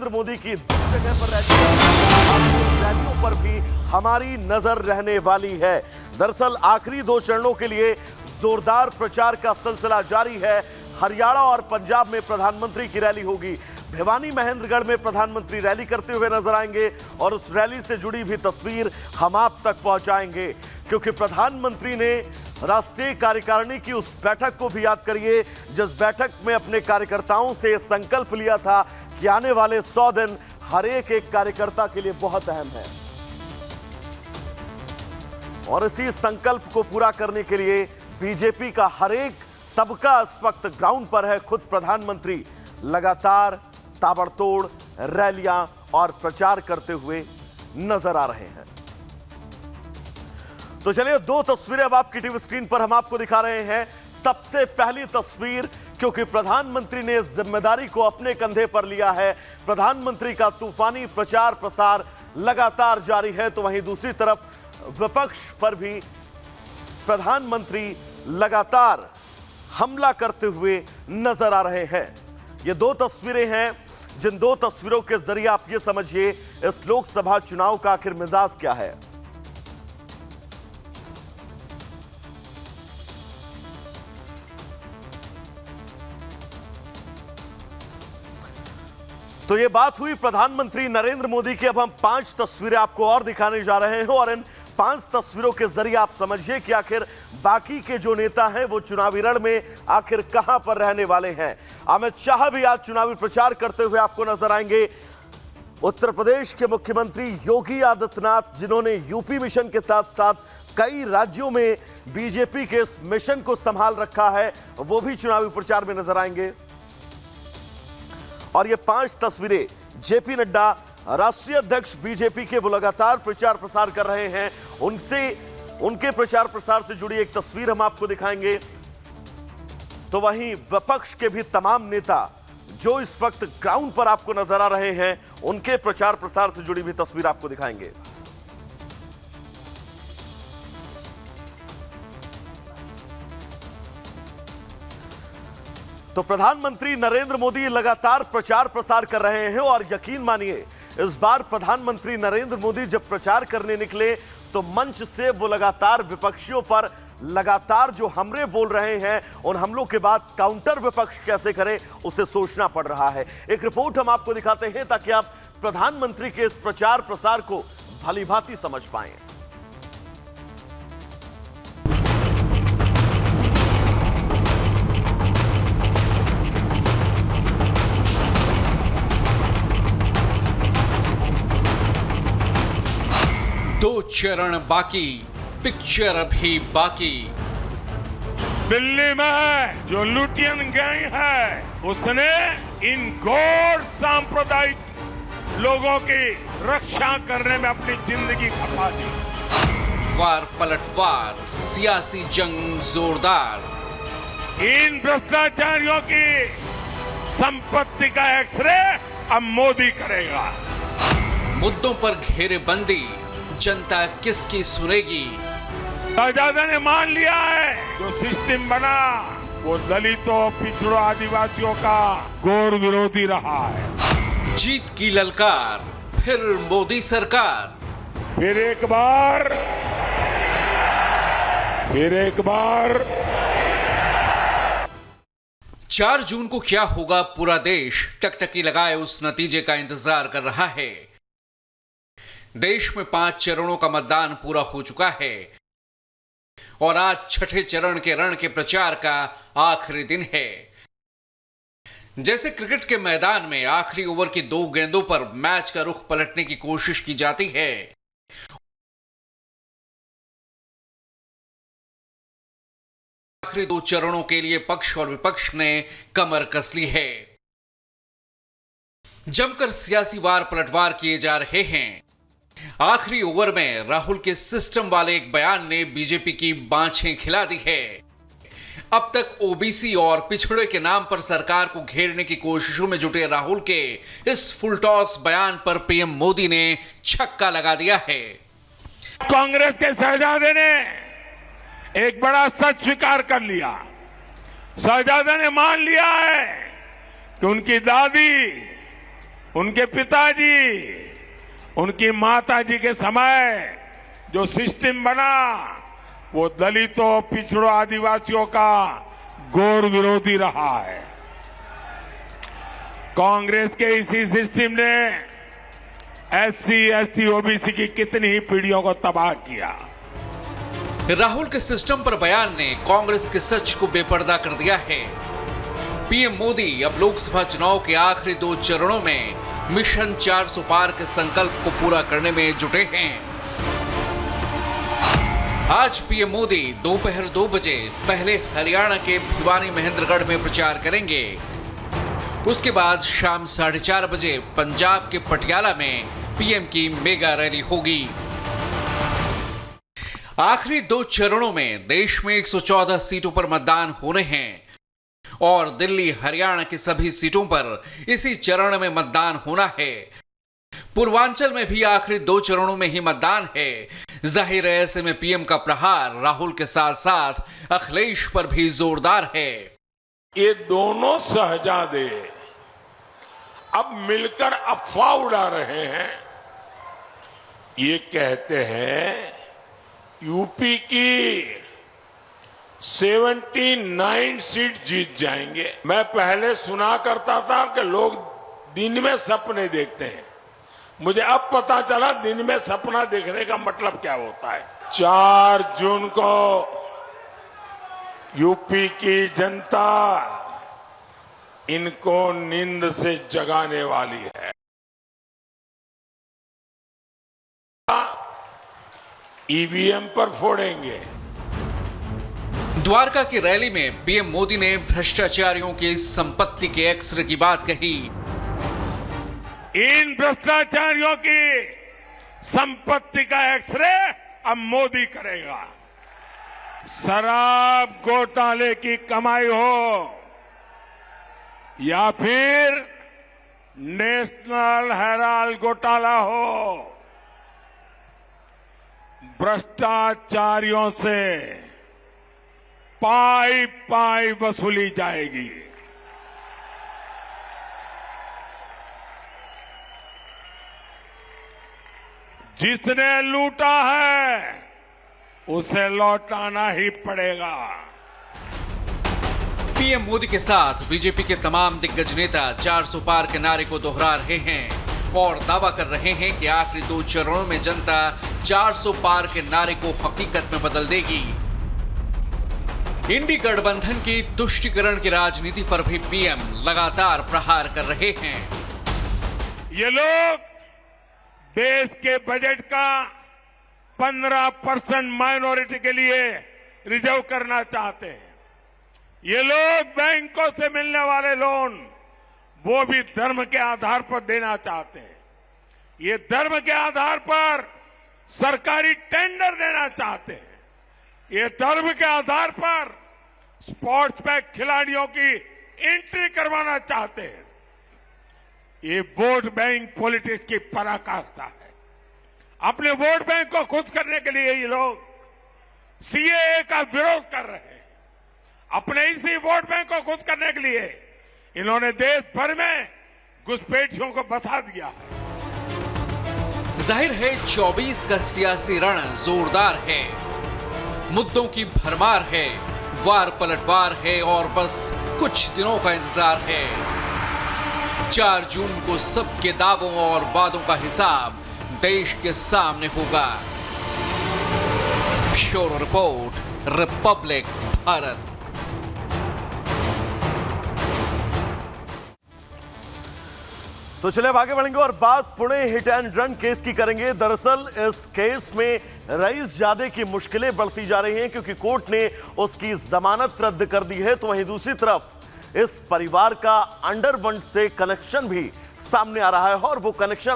नरेंद्र मोदी की जगह पर रैलियों पर भी हमारी नजर रहने वाली है। दरअसल आखिरी 2 चरणों के लिए जोरदार प्रचार का सिलसिला जारी है। हरियाणा और पंजाब में प्रधानमंत्री की रैली होगी। भिवानी महेंद्रगढ़ में प्रधानमंत्री रैली करते हुए नजर आएंगे और उस रैली से जुड़ी भी तस्वीर हम आप तक पहुंचाएंगे, क्योंकि प्रधानमंत्री ने राष्ट्रीय कार्यकारिणी की उस बैठक को भी याद करिए जिस बैठक में अपने कार्यकर्ताओं से संकल्प लिया था कि आने वाले 100 दिन हर एक कार्यकर्ता के लिए बहुत अहम है। और इसी संकल्प को पूरा करने के लिए बीजेपी का हर एक तबका इस वक्त ग्राउंड पर है। खुद प्रधानमंत्री लगातार ताबड़तोड़ रैलियां और प्रचार करते हुए नजर आ रहे हैं। तो चलिए 2 तस्वीरें अब आपकी टीवी स्क्रीन पर हम आपको दिखा रहे हैं। सबसे पहली तस्वीर, क्योंकि प्रधानमंत्री ने इस जिम्मेदारी को अपने कंधे पर लिया है, प्रधानमंत्री का तूफानी प्रचार प्रसार लगातार जारी है, तो वहीं दूसरी तरफ विपक्ष पर भी प्रधानमंत्री लगातार हमला करते हुए नजर आ रहे हैं। ये 2 तस्वीरें हैं, जिन 2 तस्वीरों के जरिए आप ये समझिए इस लोकसभा चुनाव का आखिर मिजाज क्या है। तो ये बात हुई प्रधानमंत्री नरेंद्र मोदी की। अब हम 5 तस्वीरें आपको और दिखाने जा रहे हैं और इन 5 तस्वीरों के जरिए आप समझिए कि आखिर बाकी के जो नेता हैं वो चुनावी रण में आखिर कहां पर रहने वाले हैं। अमित शाह भी आज चुनावी प्रचार करते हुए आपको नजर आएंगे। उत्तर प्रदेश के मुख्यमंत्री योगी आदित्यनाथ, जिन्होंने यूपी मिशन के साथ साथ कई राज्यों में बीजेपी के इस मिशन को संभाल रखा है, वो भी चुनावी प्रचार में नजर आएंगे। और ये 5 तस्वीरें जेपी नड्डा, राष्ट्रीय अध्यक्ष बीजेपी के, वो लगातार प्रचार प्रसार कर रहे हैं। उनके प्रचार प्रसार से जुड़ी एक तस्वीर हम आपको दिखाएंगे। तो वहीं विपक्ष के भी तमाम नेता जो इस वक्त ग्राउंड पर आपको नजर आ रहे हैं, उनके प्रचार प्रसार से जुड़ी भी तस्वीर आपको दिखाएंगे। तो प्रधानमंत्री नरेंद्र मोदी लगातार प्रचार प्रसार कर रहे हैं और यकीन मानिए इस बार प्रधानमंत्री नरेंद्र मोदी जब प्रचार करने निकले तो मंच से वो लगातार विपक्षियों पर लगातार जो हमले बोल रहे हैं, उन हमलों के बाद काउंटर विपक्ष कैसे करे उसे सोचना पड़ रहा है। एक रिपोर्ट हम आपको दिखाते हैं ताकि आप प्रधानमंत्री के इस प्रचार प्रसार को भलीभांति समझ पाएं। दो चरण बाकी, पिक्चर अभी बाकी। दिल्ली में जो लुटियन गैंग है, उसने इन गैर सांप्रदायिक लोगों की रक्षा करने में अपनी जिंदगी खपा दी। वार पलटवार, सियासी जंग जोरदार। इन भ्रष्टाचारियों की संपत्ति का एक्सरे अब मोदी करेगा। मुद्दों पर घेरेबंदी, जनता किसकी सुनेगी? शहजादा ने मान लिया है जो सिस्टम बना वो दलितों, पिछड़ों, आदिवासियों का घोर विरोधी रहा है। जीत की ललकार, फिर मोदी सरकार। फिर एक बार 4 जून को क्या होगा, पूरा देश टकटकी लगाए उस नतीजे का इंतजार कर रहा है। देश में 5 चरणों का मतदान पूरा हो चुका है और आज 6ठे चरण के रण के प्रचार का आखिरी दिन है। जैसे क्रिकेट के मैदान में आखिरी ओवर की 2 गेंदों पर मैच का रुख पलटने की कोशिश की जाती है, आखिरी 2 चरणों के लिए पक्ष और विपक्ष ने कमर कस ली है। जमकर सियासी वार पलटवार किए जा रहे हैं। आखिरी ओवर में राहुल के सिस्टम वाले एक बयान ने बीजेपी की बाँछें खिला दी है। अब तक ओबीसी और पिछड़े के नाम पर सरकार को घेरने की कोशिशों में जुटे राहुल के इस फुलटॉस बयान पर पीएम मोदी ने छक्का लगा दिया है। कांग्रेस के शहजादे ने एक बड़ा सच स्वीकार कर लिया। शहजादा ने मान लिया है कि उनकी दादी उनके पिताजी, उनकी माताजी के समय जो सिस्टम बना वो दलितों, पिछड़ों, आदिवासियों का घोर विरोधी रहा है। कांग्रेस के इसी सिस्टम ने एससी, एसटी, ओबीसी की कितनी ही पीढ़ियों को तबाह किया। राहुल के सिस्टम पर बयान ने कांग्रेस के सच को बेपर्दा कर दिया है। पीएम मोदी अब लोकसभा चुनाव के आखिरी 2 चरणों में मिशन 400 पार के संकल्प को पूरा करने में जुटे हैं। आज पीएम मोदी दोपहर 2 बजे पहले हरियाणा के भिवानी महेंद्रगढ़ में प्रचार करेंगे। उसके बाद शाम 4:30 बजे पंजाब के पटियाला में पीएम की मेगा रैली होगी। आखिरी 2 चरणों में देश में 114 सीटों पर मतदान होने हैं और दिल्ली, हरियाणा की सभी सीटों पर इसी चरण में मतदान होना है। पूर्वांचल में भी आखिरी 2 चरणों में ही मतदान है। जाहिर है ऐसे में पीएम का प्रहार राहुल के साथ साथ अखिलेश पर भी जोरदार है। ये दोनों शहजादे अब मिलकर अफवाह उड़ा रहे हैं। ये कहते हैं यूपी की 79 सीट जीत जाएंगे। मैं पहले सुना करता था कि लोग दिन में सपने देखते हैं। मुझे अब पता चला दिन में सपना देखने का मतलब क्या होता है। 4 जून को यूपी की जनता इनको नींद से जगाने वाली है। ईवीएम पर फोड़ेंगे। द्वारका की रैली में पीएम मोदी ने भ्रष्टाचारियों की संपत्ति के एक्सरे की बात कही। इन भ्रष्टाचारियों की संपत्ति का एक्सरे अब मोदी करेगा। शराब घोटाले की कमाई हो या फिर नेशनल हेराल्ड घोटाला हो, भ्रष्टाचारियों से पाई पाई वसूली जाएगी। जिसने लूटा है उसे लौटाना ही पड़ेगा। पीएम मोदी के साथ बीजेपी के तमाम दिग्गज नेता 400 पार के नारे को दोहरा रहे हैं और दावा कर रहे हैं कि आखिरी 2 चरणों में जनता 400 पार के नारे को हकीकत में बदल देगी। इंडी गठबंधन की तुष्टीकरण की राजनीति पर भी पीएम लगातार प्रहार कर रहे हैं। ये लोग देश के बजट का 15% माइनॉरिटी के लिए रिजर्व करना चाहते हैं। ये लोग बैंकों से मिलने वाले लोन वो भी धर्म के आधार पर देना चाहते हैं। ये धर्म के आधार पर सरकारी टेंडर देना चाहते हैं। ये धर्म के आधार पर स्पोर्ट्स में खिलाड़ियों की एंट्री करवाना चाहते हैं। ये वोट बैंक पॉलिटिक्स की पराकाष्ठा है। अपने वोट बैंक को खुश करने के लिए ये लोग सीएए का विरोध कर रहे हैं। अपने इसी वोट बैंक को खुश करने के लिए इन्होंने देश भर में घुसपैठियों को बसा दिया है। जाहिर है 24 का सियासी रण जोरदार है। मुद्दों की भरमार है, वार पलटवार है और बस कुछ दिनों का इंतजार है। 4 जून को सबके दावों और वादों का हिसाब देश के सामने होगा। Bureau report, Republic Bharat. तो चले अब आगे बढ़ेंगे और बात Pune hit and run case की करेंगे। दरअसल इस केस में रईसजादे की मुश्किलें बढ़ती जा रही हैं क्योंकि कोर्ट ने उसकी जमानत रद्द कर दी है। तो वहीं दूसरी तरफ इस परिवार का अंडरवर्ल्ड से कनेक्शन भी सामने आ रहा है और वो कनेक्शन